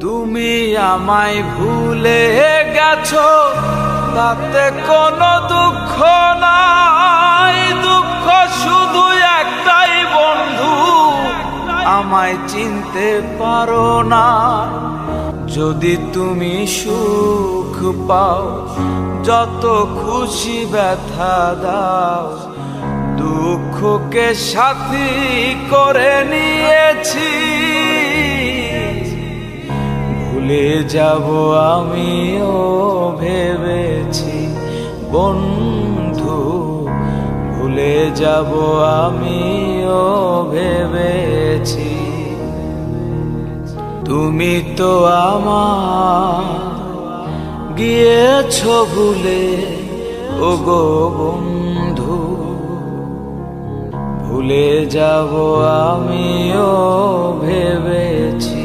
তুমি আমায় ভুলে গেছো, তাতে কোনো দুঃখ নাই। দুঃখ শুধু একটাই বন্ধু, আমায় চিনতে পারো না। যদি তুমি সুখ পাও, যত খুশি ব্যথা দাও, দুঃখকে সাথী করে নিয়েছি। ভুলে যাব আমিও ভেবেছি বন্ধু, ভুলে যাব আমিও ভেবেছি। তুমি তো আমার গিয়েছো ভুলে, ওগো বন্ধু, ভুলে যাব আমিও ভেবেছি।